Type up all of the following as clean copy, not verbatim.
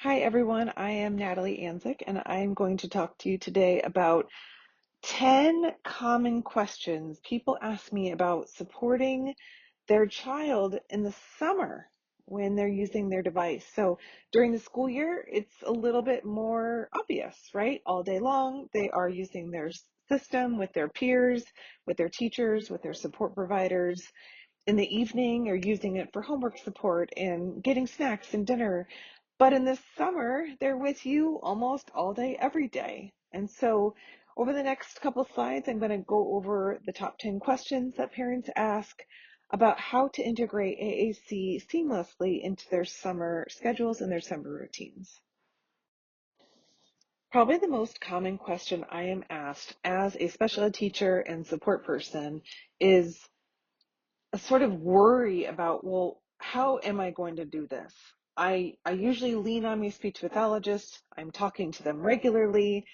Hi everyone, I am Natalie Andzik and I'm going to talk to you today about 10 common questions people ask me about supporting their child in the summer when they're using their device. So during the school year, it's a little bit more obvious, right? All day long, they are using their system with their peers, with their teachers, with their support providers. In the evening, you're using it for homework support and getting snacks and dinner. But in the summer, they're with you almost all day, every day. And so over the next couple slides, I'm going to go over the top 10 questions that parents ask about how to integrate AAC seamlessly into their summer schedules and their summer routines. Probably the most common question I am asked as a special ed teacher and support person is a sort of worry about, well, how am I going to do this? I usually lean on my speech pathologist. I'm talking to them regularly,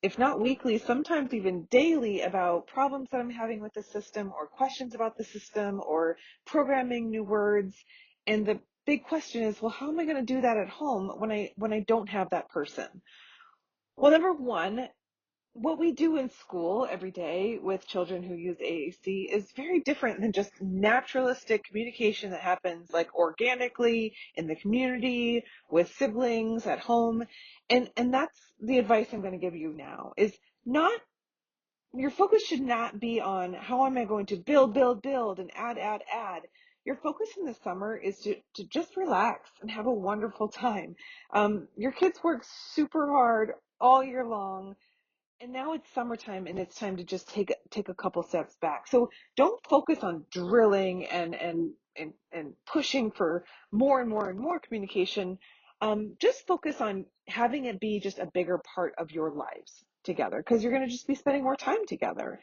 if not weekly, sometimes even daily, about problems that I'm having with the system or questions about the system or programming new words. And the big question is, well, how am I going to do that at home when I don't have that person? Well, number one, what we do in school every day with children who use AAC is very different than just naturalistic communication that happens like organically in the community with siblings at home. And that's the advice I'm going to give you now is not your focus should not be on how am I going to build and add. Your focus in the summer is to just relax and have a wonderful time. Your kids work super hard all year long, and now it's summertime and it's time to just take a couple steps back. So don't focus on drilling and pushing for more communication. Just focus on having it be just a bigger part of your lives together because you're going to just be spending more time together.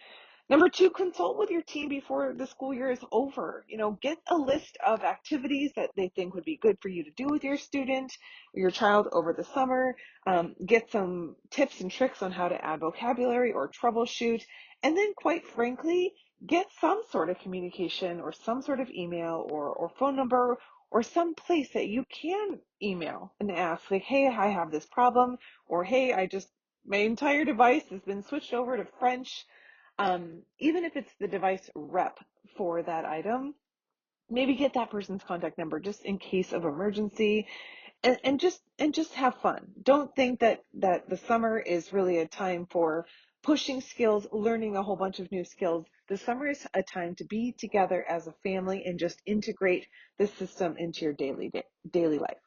Number two, consult with your team before the school year is over. Get a list of activities that they think would be good for you to do with your student or your child over the summer. Get some tips and tricks on how to add vocabulary or troubleshoot. And then, quite frankly, get some sort of communication or some sort of email or phone number or some place that you can email and ask, like, hey, I have this problem, or hey, my entire device has been switched over to French. Even if it's the device rep for that item, maybe get that person's contact number just in case of emergency, and just have fun. Don't think that the summer is really a time for pushing skills, learning a whole bunch of new skills. The summer is a time to be together as a family and just integrate the system into your daily life.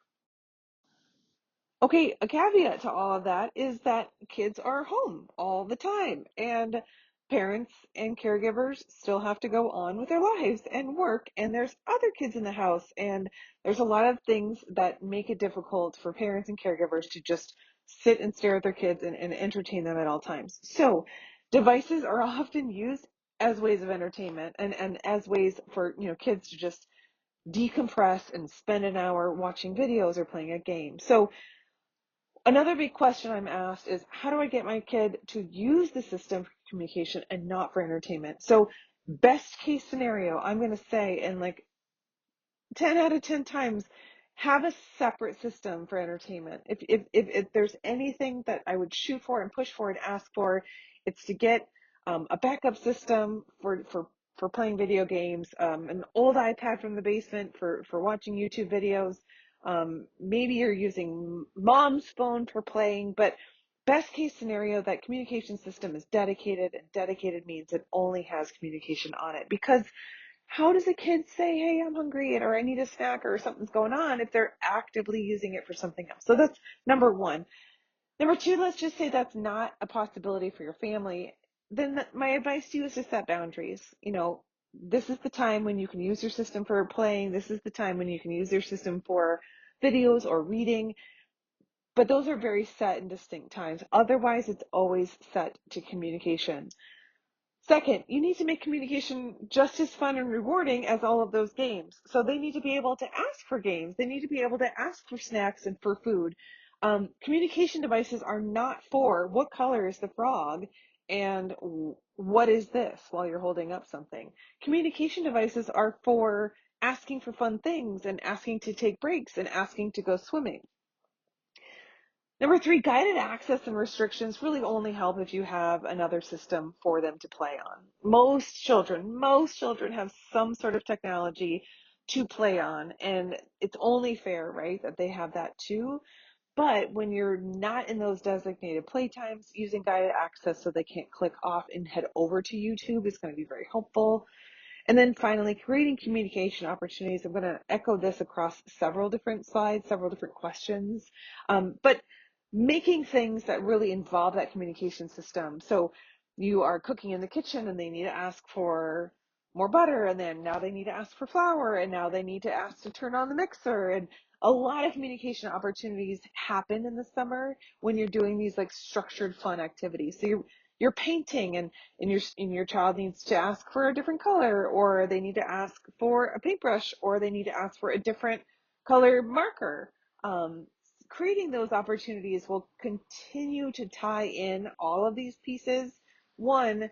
Okay, a caveat to all of that is that kids are home all the time, and parents and caregivers still have to go on with their lives and work, and there's other kids in the house, and there's a lot of things that make it difficult for parents and caregivers to just sit and stare at their kids and entertain them at all times. So devices are often used as ways of entertainment and as ways for kids to just decompress and spend an hour watching videos or playing a game. So another big question I'm asked is, how do I get my kid to use the system for communication and not for entertainment? So best case scenario, I'm going to say, and like 10 out of 10 times, have a separate system for entertainment. If there's anything that I would shoot for and push for and ask for, it's to get a backup system for playing video games, an old iPad from the basement for watching YouTube videos. Maybe you're using mom's phone for playing, but best case scenario, that communication system is dedicated, and dedicated means it only has communication on it. Because how does a kid say, hey, I'm hungry or I need a snack or something's going on if they're actively using it for something else? So that's number one. Number two, let's just say that's not a possibility for your family. Then my advice to you is to set boundaries. This is the time when you can use your system for playing. This is the time when you can use your system for videos or reading. But those are very set and distinct times. Otherwise, it's always set to communication. Second, you need to make communication just as fun and rewarding as all of those games. So they need to be able to ask for games. They need to be able to ask for snacks and for food. Communication devices are not for what color is the frog and what is this while you're holding up something. Communication devices are for asking for fun things and asking to take breaks and asking to go swimming. Number three, guided access and restrictions really only help if you have another system for them to play on. Most children have some sort of technology to play on, and it's only fair, right, that they have that too. But when you're not in those designated playtimes, using guided access so they can't click off and head over to YouTube is going to be very helpful. And then finally, creating communication opportunities. I'm going to echo this across several different slides, several different questions, but making things that really involve that communication system. So you are cooking in the kitchen and they need to ask for more butter, and then now they need to ask for flour, and now they need to ask to turn on the mixer. And a lot of communication opportunities happen in the summer when you're doing these like structured fun activities. So you're painting, and your child needs to ask for a different color, or they need to ask for a paintbrush, or they need to ask for a different color marker. Creating those opportunities will continue to tie in all of these pieces. One,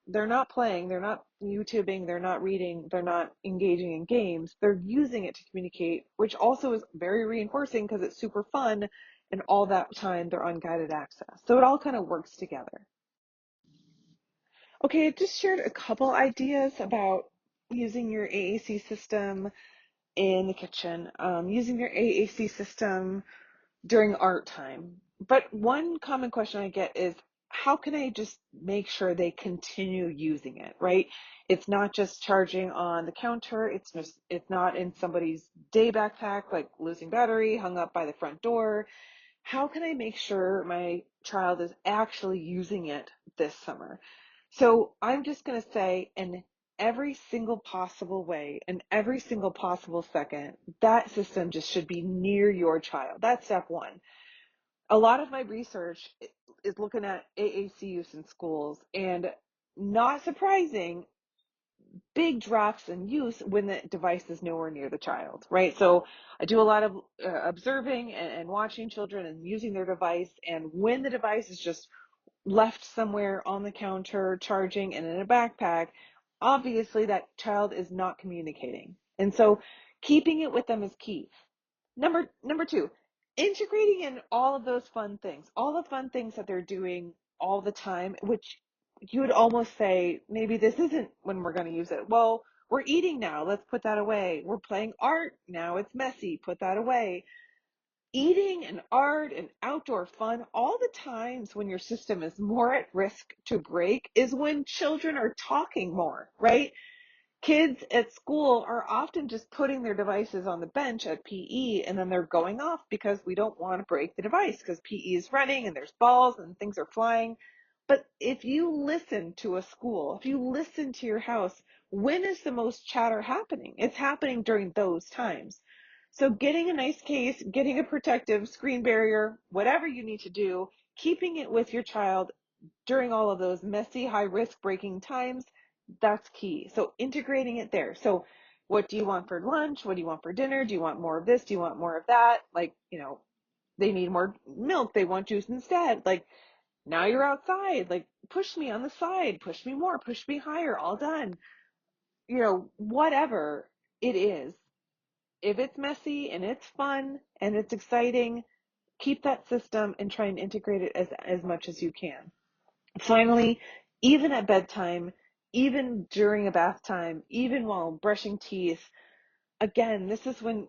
they're not playing, they're not YouTubing, they're not reading, they're not engaging in games. They're using it to communicate, which also is very reinforcing because it's super fun, and all that time they're on guided access. So it all kind of works together. Okay, I just shared a couple ideas about using your AAC system in the kitchen, using your AAC system during art time. But one common question I get is, how can I just make sure they continue using it, right? It's not just charging on the counter. It's not in somebody's day backpack, like losing battery, hung up by the front door. How can I make sure my child is actually using it this summer? So I'm just going to say, in every single possible way, in every single possible second, that system just should be near your child. That's step one. A lot of my research is looking at AAC use in schools, and not surprising, big drops in use when the device is nowhere near the child, right? So I do a lot of observing and watching children and using their device. And when the device is just left somewhere on the counter, charging and in a backpack, obviously that child is not communicating. And so keeping it with them is key. Number two, integrating in all of those fun things, all the fun things that they're doing all the time, which you would almost say, maybe this isn't when we're going to use it. Well, we're eating now, let's put that away. We're playing art now, it's messy, put that away. Eating and art and outdoor fun, all the times when your system is more at risk to break is when children are talking more, right? Kids at school are often just putting their devices on the bench at PE, and then they're going off because we don't want to break the device because PE is running and there's balls and things are flying. But if you listen to a school, if you listen to your house, when is the most chatter happening? It's happening during those times. So getting a nice case, getting a protective screen barrier, whatever you need to do, keeping it with your child during all of those messy, high risk breaking times, that's key. So integrating it there. So what do you want for lunch? What do you want for dinner? Do you want more of this? Do you want more of that? Like, they need more milk. They want juice instead. Like, now you're outside. Like, push me on the side, push me more, push me higher, all done. Whatever it is, if it's messy and it's fun and it's exciting, keep that system and try and integrate it as much as you can. Finally, even at bedtime, even during a bath time, even while brushing teeth, again, this is when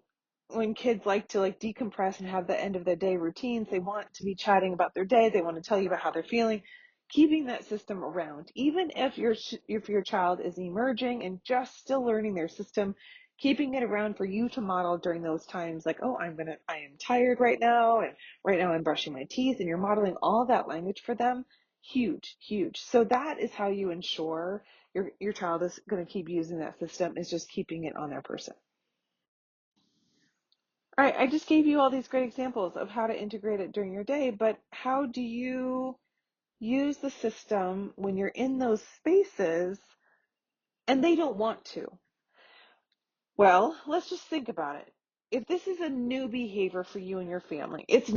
kids like to decompress and have the end of their day routines. They want to be chatting about their day. They want to tell you about how they're feeling. Keeping that system around, even if your child is emerging and just still learning their system, keeping it around for you to model during those times, like, oh, I am tired right now, and right now I'm brushing my teeth, and you're modeling all that language for them. Huge, huge. So that is how you ensure your child is going to keep using that system, is just keeping it on their person. All right, I just gave you all these great examples of how to integrate it during your day, but how do you use the system when you're in those spaces and they don't want to? Well, let's just think about it. If this is a new behavior for you and your family, it's a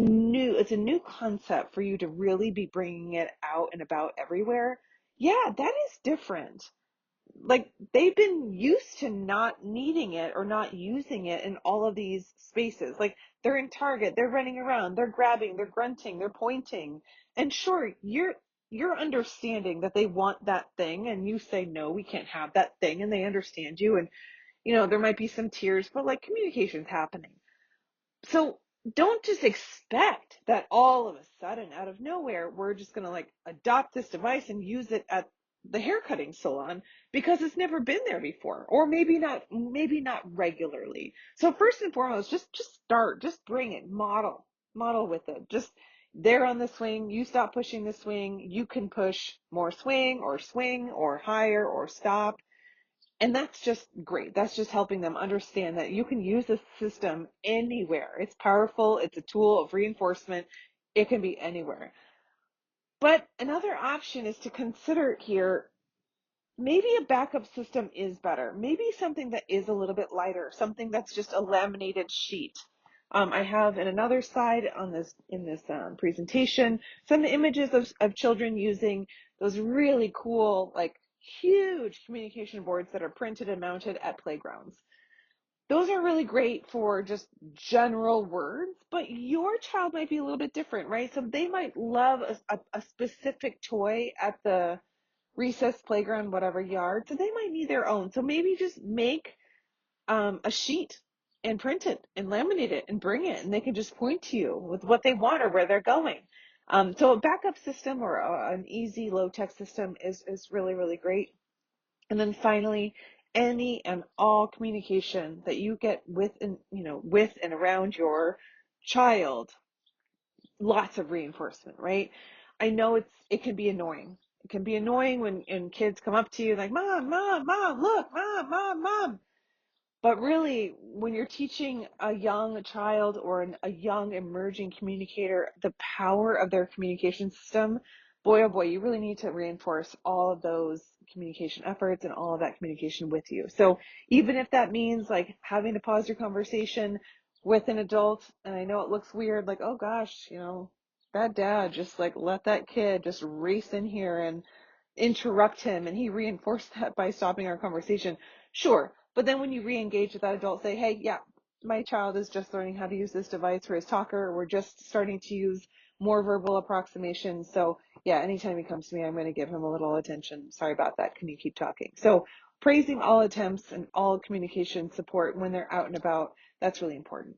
new concept for you to really be bringing it out and about everywhere. Yeah, that is different. like they've been used to not needing it or not using it in all of these spaces. Like they're in Target, they're running around, they're grabbing, they're grunting, they're pointing. And sure, you're understanding that they want that thing and you say no, we can't have that thing, and they understand you, and there might be some tears, but like communication's happening. So don't just expect that all of a sudden, out of nowhere, we're just going to like adopt this device and use it at the haircutting salon, because it's never been there before, or maybe not regularly. So first and foremost, just start, just bring it, model with it. Just there on the swing, you stop pushing the swing, you can push more swing or higher or stop. And that's just great. That's just helping them understand that you can use this system anywhere. It's powerful. It's a tool of reinforcement. It can be anywhere. But another option is to consider here, maybe a backup system is better. Maybe something that is a little bit lighter, something that's just a laminated sheet. I have in another slide on this presentation some images of children using those really cool, like huge communication boards that are printed and mounted at playgrounds. Those are really great for just general words, but your child might be a little bit different, right? So they might love a specific toy at the recess, playground, whatever yard. So they might need their own. So maybe just make a sheet and print it and laminate it and bring it, and they can just point to you with what they want or where they're going. So a backup system or an easy low-tech system is really, really great. And then finally, any and all communication that you get with and around your child, lots of reinforcement, right? I know it can be annoying. It can be annoying when kids come up to you like, mom, mom, mom, look, mom, mom, mom. But really, when you're teaching a young child or a young emerging communicator the power of their communication system, boy, oh boy, you really need to reinforce all of those communication efforts and all of that communication with you. So even if that means like having to pause your conversation with an adult, and I know it looks weird, like, oh gosh, that dad just like let that kid just race in here and interrupt him, and he reinforced that by stopping our conversation. Sure. But then when you re-engage with that adult, say, hey, yeah, my child is just learning how to use this device for his talker. We're just starting to use more verbal approximations. So yeah, anytime he comes to me, I'm going to give him a little attention. Sorry about that. Can you keep talking? So praising all attempts and all communication support when they're out and about, that's really important.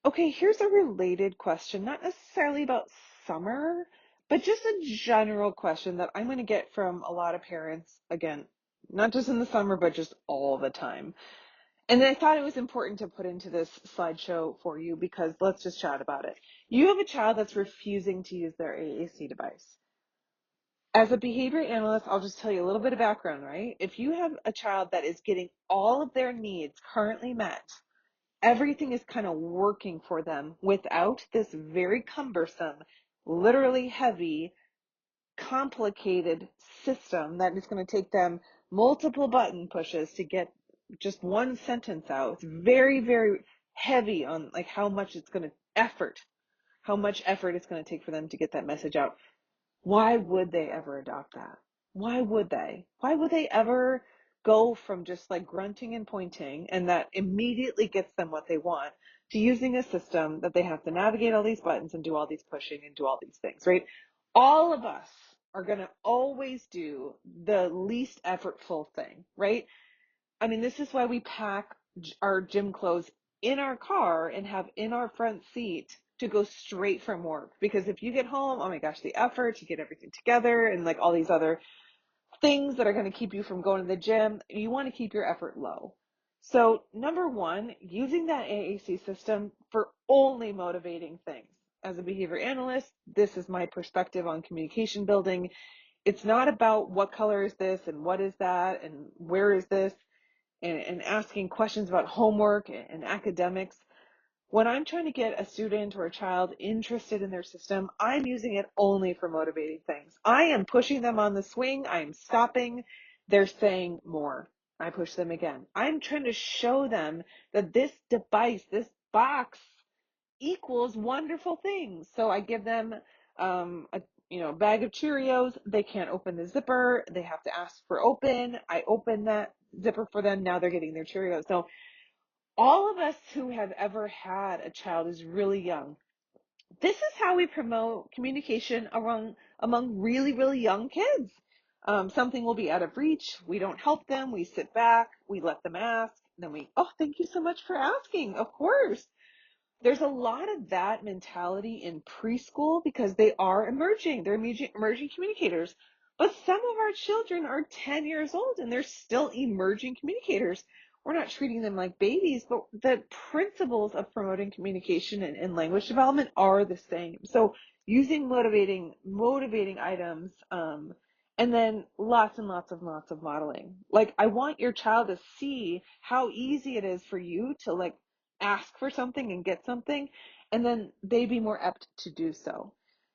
Okay, here's a related question, not necessarily about summer, but just a general question that I'm going to get from a lot of parents, again, not just in the summer, but just all the time. And I thought it was important to put into this slideshow for you because let's just chat about it. You have a child that's refusing to use their AAC device. As a behavior analyst, I'll just tell you a little bit of background, right? If you have a child that is getting all of their needs currently met, everything is kind of working for them without this very cumbersome, literally heavy, complicated system that is going to take them multiple button pushes to get just one sentence out. It's very, very heavy on like how much effort it's going to take for them to get that message out. Why would they ever adopt that? Why would they? Why would they ever go from just like grunting and pointing, and that immediately gets them what they want, to using a system that they have to navigate all these buttons and do all these pushing and do all these things, right? All of us are going to always do the least effortful thing, right? I mean, this is why we pack our gym clothes in our car and have in our front seat to go straight from work. Because if you get home, oh my gosh, the effort to get everything together and like all these other things that are going to keep you from going to the gym, you want to keep your effort low. So number one, using that AAC system for only motivating things. As a behavior analyst, this is my perspective on communication building. It's not about what color is this and what is that and where is this, and asking questions about homework and academics. When I'm trying to get a student or a child interested in their system, I'm using it only for motivating things. I am pushing them on the swing. I am stopping. They're saying more. I push them again. I'm trying to show them that this device, this box, equals wonderful things. So I give them bag of Cheerios. They can't open the zipper. They have to ask for open. I open that zipper for them. Now they're getting their Cheerios. So all of us who have ever had a child is really young. This is how we promote communication among really, really young kids. Something will be out of reach. We don't help them. We sit back. We let them ask. Then oh, thank you so much for asking. Of course. There's a lot of that mentality in preschool because they are emerging. They're emerging communicators. But some of our children are 10 years old and they're still emerging communicators. We're not treating them like babies, but the principles of promoting communication and language development are the same. So using motivating items, and then lots and lots of modeling. Like, I want your child to see how easy it is for you to ask for something and get something, and then they be more apt to do so.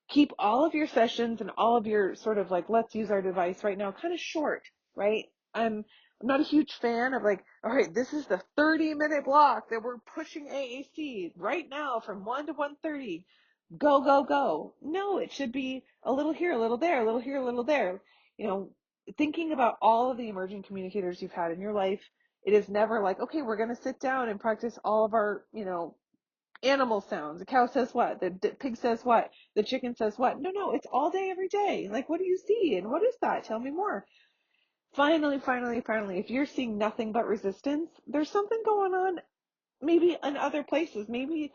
Keep all of your sessions and all of your sort of let's use our device right now kind of short, right? I'm not a huge fan of all right, this is the 30-minute block that we're pushing AAC right now from 1 to 1:30. Go, go, go. No, it should be a little here, a little there, a little here, a little there. Thinking about all of the emerging communicators you've had in your life, it is never okay, we're going to sit down and practice all of our, animal sounds. The cow says what? The pig says what? The chicken says what? No, it's all day, every day. What do you see? And what is that? Tell me more. Finally, if you're seeing nothing but resistance, there's something going on maybe in other places. Maybe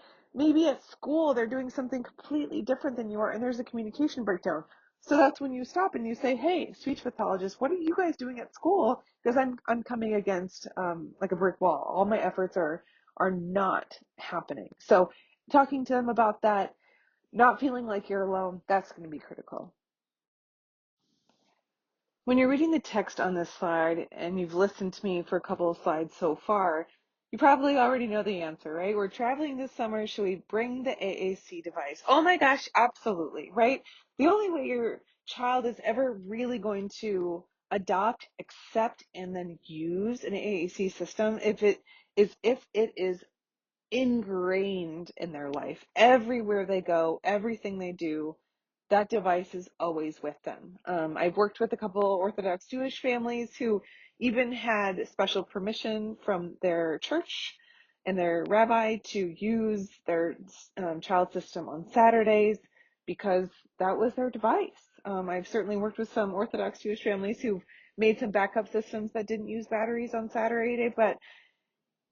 at school they're doing something completely different than you are and there's a communication breakdown. So that's when you stop and you say, hey, speech pathologist, what are you guys doing at school? Because I'm coming against a brick wall. All my efforts are not happening. So talking to them about that, not feeling like you're alone, that's going to be critical. When you're reading the text on this slide and you've listened to me for a couple of slides so far, you probably already know the answer, right? We're traveling this summer. Should we bring the AAC device? Oh my gosh, absolutely, right? The only way your child is ever really going to adopt, accept, and then use an AAC system if it is ingrained in their life. Everywhere they go, everything they do, that device is always with them. I've worked with a couple Orthodox Jewish families who even had special permission from their church and their rabbi to use their child system on Saturdays because that was their device. I've certainly worked with some Orthodox Jewish families who've made some backup systems that didn't use batteries on Saturday, but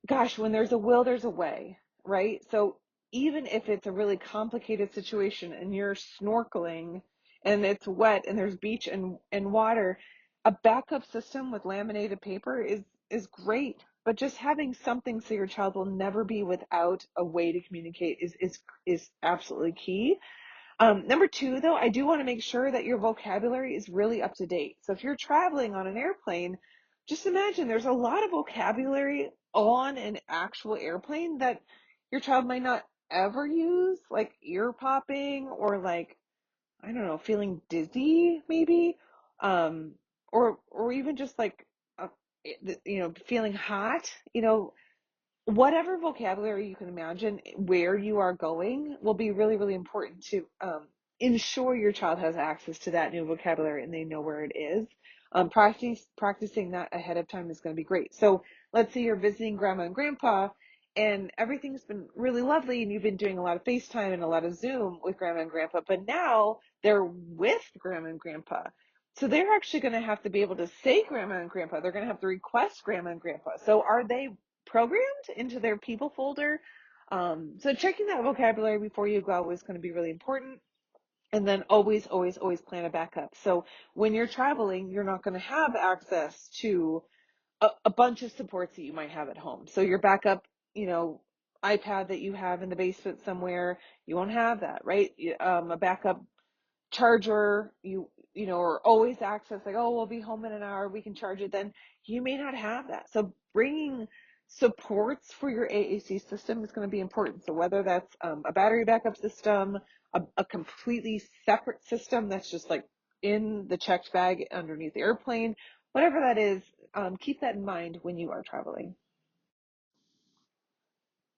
gosh, when there's a will, there's a way, right? So even if it's a really complicated situation and you're snorkeling and it's wet and there's beach and water, a backup system with laminated paper is great. But just having something so your child will never be without a way to communicate is absolutely key. Number two, though, I do want to make sure that your vocabulary is really up to date. So if you're traveling on an airplane, just imagine there's a lot of vocabulary on an actual airplane that your child might not ever use, like ear popping or I don't know, feeling dizzy maybe, um, or even just uh, feeling hot, whatever vocabulary you can imagine where you are going will be really, really important to ensure your child has access to that new vocabulary and they know where it is. Practicing that ahead of time is going to be great. So let's say you're visiting grandma and grandpa and everything's been really lovely and you've been doing a lot of FaceTime and a lot of Zoom with grandma and grandpa, but now they're with grandma and grandpa. So they're actually going to have to be able to say grandma and grandpa. They're going to have to request grandma and grandpa. So are they programmed into their people folder? So checking that vocabulary before you go is going to be really important. And then always, always, always plan a backup. So when you're traveling, you're not going to have access to a bunch of supports that you might have at home. So your backup, iPad that you have in the basement somewhere, you won't have that, right? A backup charger, or always access, oh, we'll be home in an hour, we can charge it, then you may not have that. So bringing supports for your AAC system is going to be important. So whether that's a battery backup system, a completely separate system that's just in the checked bag underneath the airplane, whatever that is, keep that in mind when you are traveling.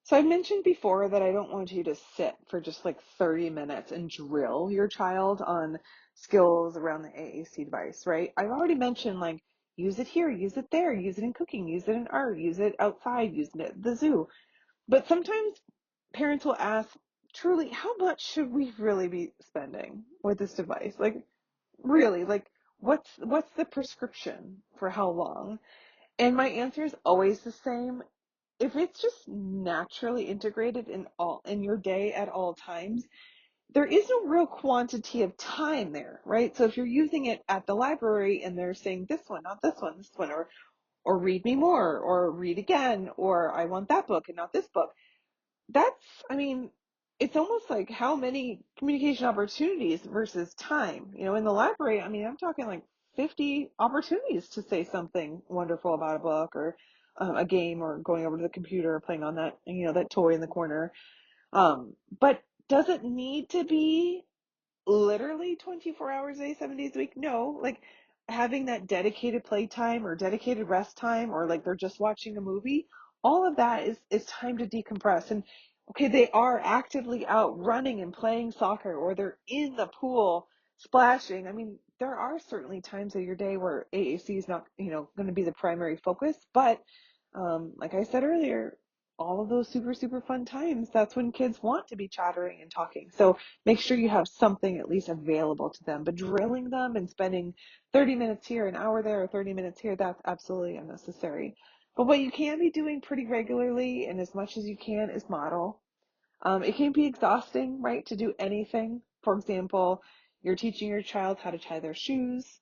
So I mentioned before that I don't want you to sit for just like 30 minutes and drill your child on skills around the AAC device, right? I've already mentioned like use it here, use it there, use it in cooking, use it in art, use it outside, use it at the zoo. But sometimes parents will ask, truly, how much should we really be spending with this device? Like really, like what's the prescription for how long? And my answer is always the same. If it's just naturally integrated in your day at all times, there is no real quantity of time there, right? So if you're using it at the library and they're saying this one, not this one, or read me more, or read again, or I want that book and not this book, that's, I mean, it's almost like how many communication opportunities versus time. In the library, I mean, I'm talking like 50 opportunities to say something wonderful about a book or a game, or going over to the computer or playing on that, that toy in the corner. But does it need to be literally 24 hours a day, 7 days a week? No, like having that dedicated playtime or dedicated rest time, or like they're just watching a movie, all of that is time to decompress. And okay, they are actively out running and playing soccer, or they're in the pool splashing. I mean, there are certainly times of your day where AAC is not, going to be the primary focus, but like I said earlier, all of those super, super fun times, that's when kids want to be chattering and talking. So make sure you have something at least available to them. But drilling them and spending 30 minutes here, an hour there, or 30 minutes here, that's absolutely unnecessary. But what you can be doing pretty regularly and as much as you can is model. It can be exhausting, right, to do anything. For example, you're teaching your child how to tie their shoes.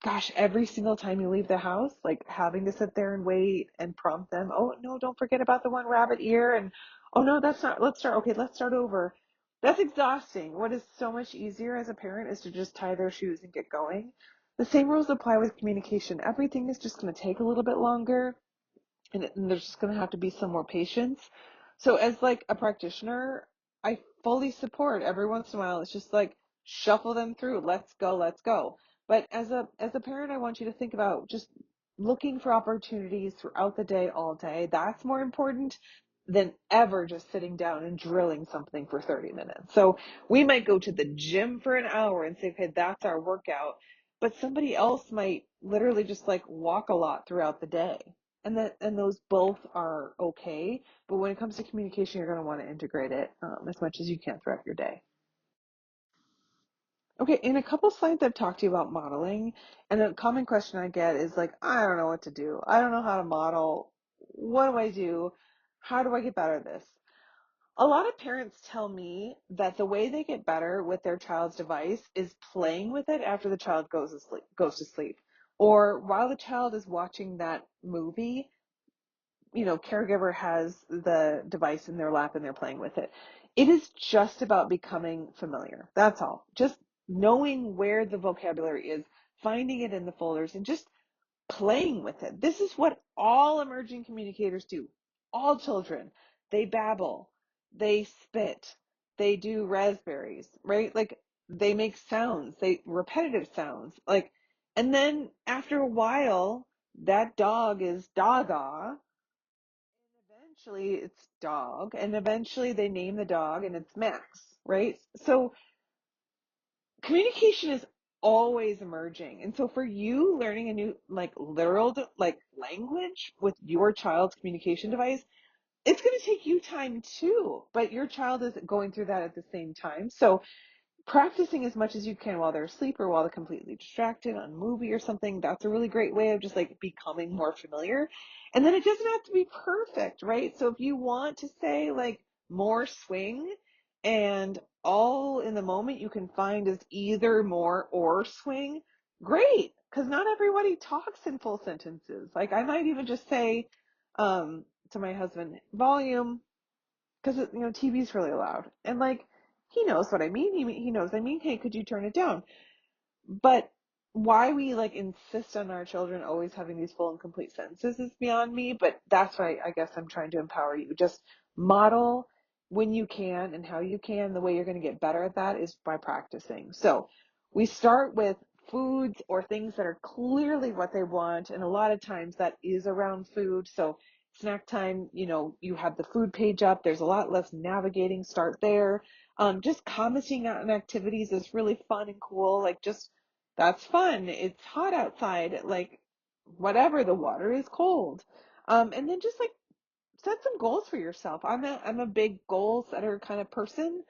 Gosh, every single time you leave the house, like having to sit there and wait and prompt them. Oh, no, don't forget about the one rabbit ear. And oh, no, that's not, let's start. Okay, let's start over. That's exhausting. What is so much easier as a parent is to just tie their shoes and get going. The same rules apply with communication. Everything is just going to take a little bit longer, and there's just going to have to be some more patience. So as like a practitioner, I fully support every once in a while. It's just like shuffle them through. Let's go, let's go. But as a parent, I want you to think about just looking for opportunities throughout the day, all day. That's more important than ever just sitting down and drilling something for 30 minutes. So we might go to the gym for an hour and say, okay, that's our workout. But somebody else might literally just like walk a lot throughout the day, and those both are okay. But when it comes to communication, you're going to want to integrate it as much as you can throughout your day. Okay, in a couple slides I've talked to you about modeling, and a common question I get is like, I don't know what to do. I don't know how to model. What do I do? How do I get better at this? A lot of parents tell me that the way they get better with their child's device is playing with it after the child goes to sleep, or while the child is watching that movie, caregiver has the device in their lap and they're playing with it. It is just about becoming familiar. That's all. Just knowing where the vocabulary is, finding it in the folders, and just playing with it. This is what all emerging communicators do. All children, they babble, they spit, they do raspberries, right? Like they make sounds, they repetitive sounds. Like, and then after a while, that dog is Dada, eventually it's dog, and eventually they name the dog and it's Max, right? So communication is always emerging. And so for you learning a new like literal like language with your child's communication device, it's going to take you time too, but your child is going through that at the same time. So practicing as much as you can while they're asleep or while they're completely distracted on a movie or something, that's a really great way of just like becoming more familiar. And then it doesn't have to be perfect, right? So if you want to say like more swing, and all in the moment you can find is either more or swing, great, because not everybody talks in full sentences. Like I might even just say to my husband, volume, because TV's really loud, and like he knows what I mean. He knows I mean, hey, could you turn it down? But why we like insist on our children always having these full and complete sentences is beyond me. But that's why I guess I'm trying to empower you. Just model when you can and how you can. The way you're going to get better at that is by practicing. So we start with foods or things that are clearly what they want, and a lot of times that is around food. So Snack time, you have the food page up. There's a lot less navigating. Start there. Just commenting on activities is really fun and cool. Like, just that's fun. It's hot outside. Like, whatever, the water is cold. And then just like set some goals for yourself. I'm a big goal setter kind of person.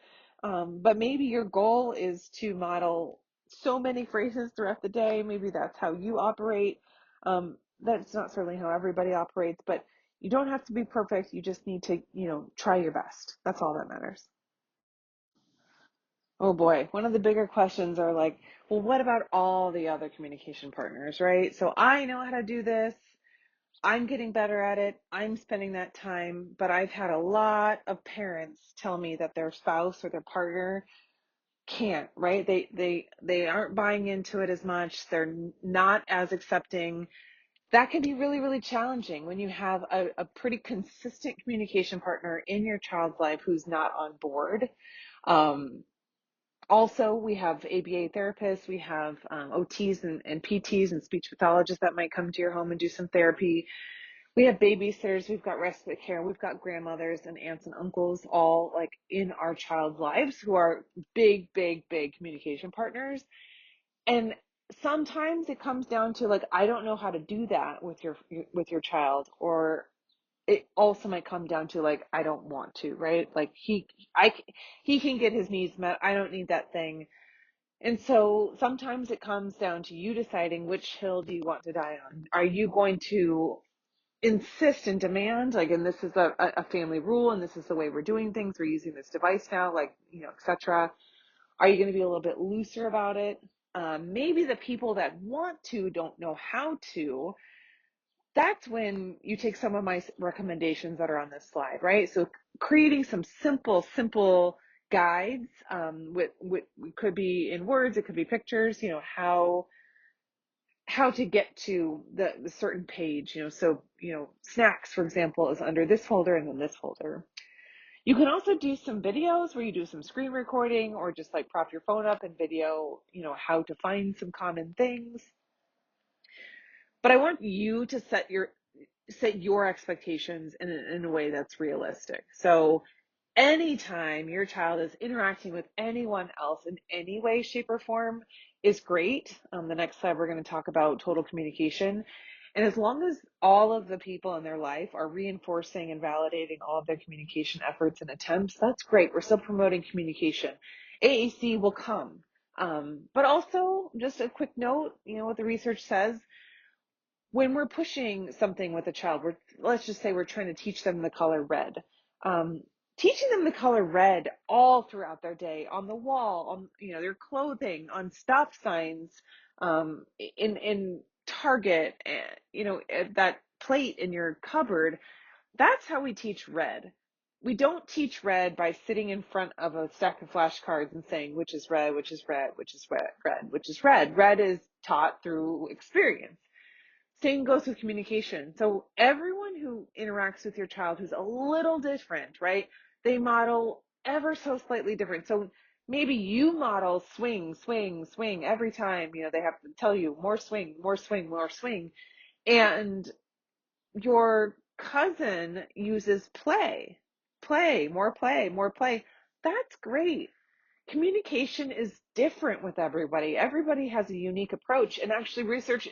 But maybe your goal is to model so many phrases throughout the day. Maybe that's how you operate. That's not certainly how everybody operates, but you don't have to be perfect. You just need to, try your best. That's all that matters. Oh boy, one of the bigger questions are like, well, what about all the other communication partners, right? So I know how to do this. I'm getting better at it. I'm spending that time, but I've had a lot of parents tell me that their spouse or their partner can't, right? They aren't buying into it as much. They're not as accepting. That can be really, really challenging when you have a pretty consistent communication partner in your child's life who's not on board. Um, Also, we have ABA therapists, we have OTs and PTs and speech pathologists that might come to your home and do some therapy. We have babysitters, we've got respite care, we've got grandmothers and aunts and uncles all like in our child's lives who are big, big, big communication partners. And sometimes it comes down to like, I don't know how to do that with your child, or it also might come down to like, I don't want to, right? Like I he can get his needs met. I don't need that thing. And so sometimes it comes down to you deciding which hill do you want to die on. Are you going to insist and demand, like, and this is a family rule, and this is the way we're doing things, we're using this device now, like, etc. Are you going to be a little bit looser about it? Maybe the people that want to don't know how to. That's when you take some of my recommendations that are on this slide, right? So creating some simple guides, with could be in words, it could be pictures, how to get to the certain page, so, snacks, for example, is under this folder and then this folder. You can also do some videos where you do some screen recording or just like prop your phone up and video, how to find some common things. But I want you to set your expectations in a way that's realistic. So anytime your child is interacting with anyone else in any way, shape, or form is great. The next slide, we're going to talk about total communication. And as long as all of the people in their life are reinforcing and validating all of their communication efforts and attempts, that's great. We're still promoting communication. AAC will come. But also, just a quick note, what the research says, when we're pushing something with a child, let's just say we're trying to teach them the color red. Um, Teaching them the color red all throughout their day, on the wall, on their clothing, on stop signs, in Target, that plate in your cupboard. That's how we teach red. We don't teach red by sitting in front of a stack of flashcards and saying which is red, which is red, which is red, red, which is red. Red is taught through experience. Same goes with communication. So everyone who interacts with your child who's a little different, right? They model ever so slightly different. So maybe you model swing, swing, swing every time, they have to tell you more swing, more swing, more swing. And your cousin uses play, play, more play, more play. That's great. Communication is different with everybody. Everybody has a unique approach, and actually research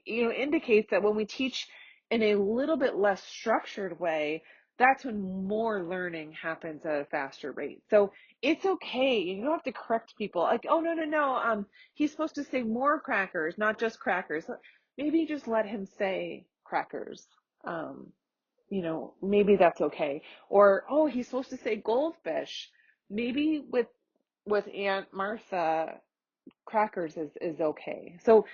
indicates that when we teach in a little bit less structured way, that's when more learning happens at a faster rate. So it's okay. You don't have to correct people like, oh, no, he's supposed to say more crackers, not just crackers. Maybe just let him say crackers. um Maybe that's okay. Or, oh, he's supposed to say goldfish. Maybe with Aunt Martha, crackers is okay. So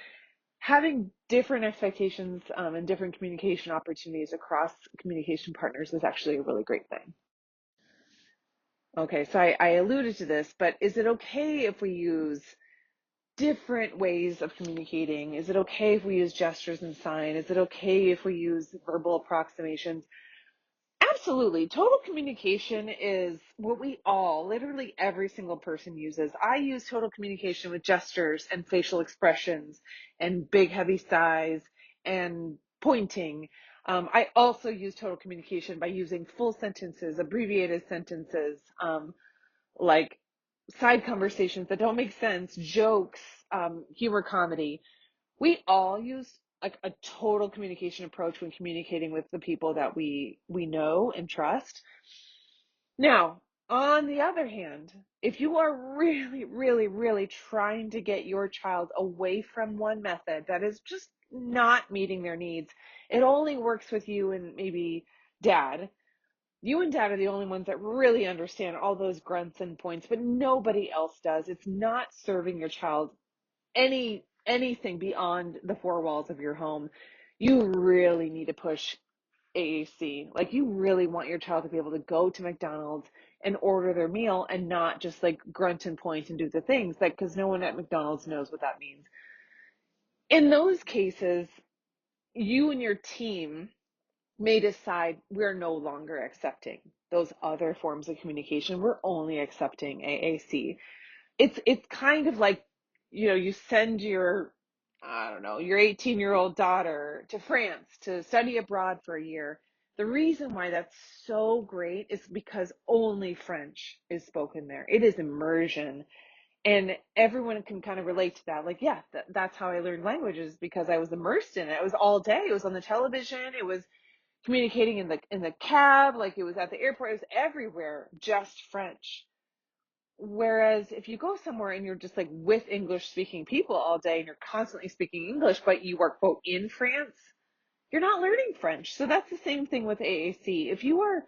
having different expectations, and different communication opportunities across communication partners is actually a really great thing. Okay, so I alluded to this, but is it okay if we use different ways of communicating? Is it okay if we use gestures and sign? Is it okay if we use verbal approximations? Absolutely. Total communication is what we all, literally every single person uses. I use total communication with gestures and facial expressions and big, heavy sighs and pointing. I also use total communication by using full sentences, abbreviated sentences, like side conversations that don't make sense, jokes, humor, comedy. We all use like a total communication approach when communicating with the people that we know and trust. Now, on the other hand, if you are really, really, really trying to get your child away from one method that is just not meeting their needs, it only works with you and maybe dad. You and dad are the only ones that really understand all those grunts and points, but nobody else does. It's not serving your child anything beyond the four walls of your home. You really need to push AAC. Like, you really want your child to be able to go to McDonald's and order their meal and not just like grunt and point and do the things, like, because no one at McDonald's knows what that means. In those cases, you and your team may decide we're no longer accepting those other forms of communication. We're only accepting AAC. It's kind of like, you send your, I don't know, your 18-year-old daughter to France to study abroad for a year. The reason why that's so great is because only French is spoken there. It is immersion. And everyone can kind of relate to that. Like, yeah, that's how I learned languages, because I was immersed in it. It was all day. It was on the television. It was communicating in the cab, like it was at the airport. It was everywhere, just French. Whereas if you go somewhere and you're just like with English speaking people all day and you're constantly speaking English, but you are, quote, in France, you're not learning French. So that's the same thing with AAC. If you are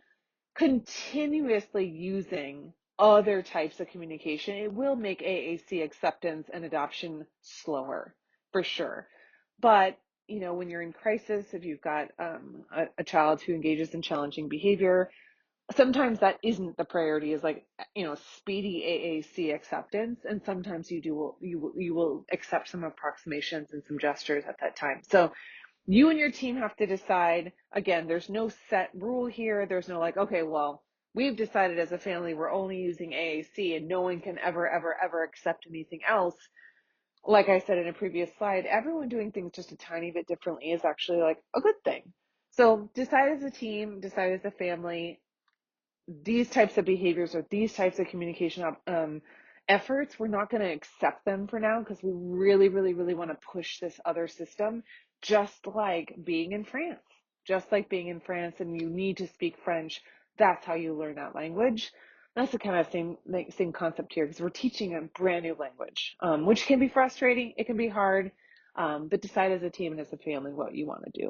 continuously using other types of communication, it will make AAC acceptance and adoption slower, for sure. But, when you're in crisis, if you've got a child who engages in challenging behavior, sometimes that isn't the priority, is like, speedy AAC acceptance. And sometimes you will accept some approximations and some gestures at that time. So you and your team have to decide. Again, there's no set rule here. There's no like, okay, well, we've decided as a family we're only using AAC and no one can ever, ever, ever accept anything else. Like I said in a previous slide, everyone doing things just a tiny bit differently is actually like a good thing. So decide as a team, decide as a family, these types of behaviors or these types of communication efforts, we're not going to accept them for now because we really, really, really want to push this other system, just like being in France. Just like being in France and you need to speak French, that's how you learn that language. That's the kind of same concept here, because we're teaching a brand new language, which can be frustrating. It can be hard, but decide as a team and as a family what you want to do.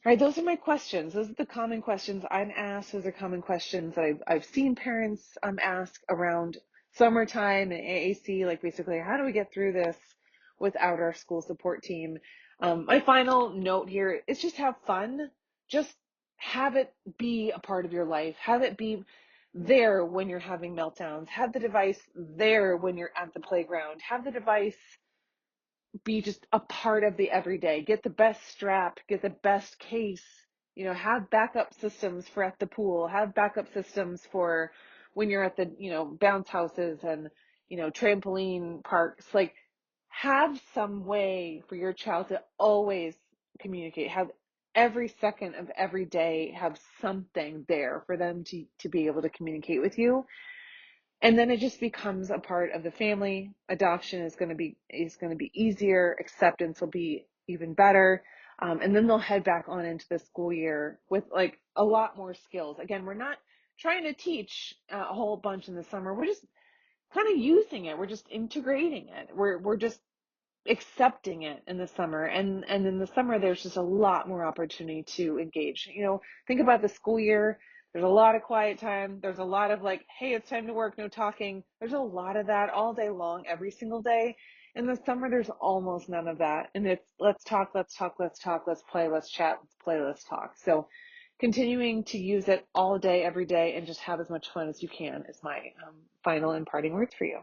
All right, those are my questions. Those are the common questions I'm asked. Those are common questions that I've seen parents ask around summertime and AAC, like basically, how do we get through this without our school support team? My final note here is just have fun. Just have it be a part of your life. Have it be there when you're having meltdowns. Have the device there when you're at the playground. Have the device be just a part of the everyday. Get the best strap, get the best case, have backup systems for at the pool, have backup systems for when you're at the, bounce houses and, trampoline parks. Like, have some way for your child to always communicate, have every second of every day, have something there for them to be able to communicate with you. And then it just becomes a part of the family. Adoption is going to be easier. Acceptance will be even better. And then they'll head back on into the school year with like a lot more skills. Again, we're not trying to teach a whole bunch in the summer. We're just kind of using it. We're just integrating it. We're just accepting it in the summer, and in the summer there's just a lot more opportunity to engage. Think about the school year. There's a lot of quiet time. There's a lot of like, hey, it's time to work, no talking. There's a lot of that all day long, every single day. In the summer there's almost none of that, and it's let's talk, let's talk, let's talk, let's play, let's chat, let's play, let's talk. So continuing to use it all day, every day, and just have as much fun as you can is my final and parting words for you.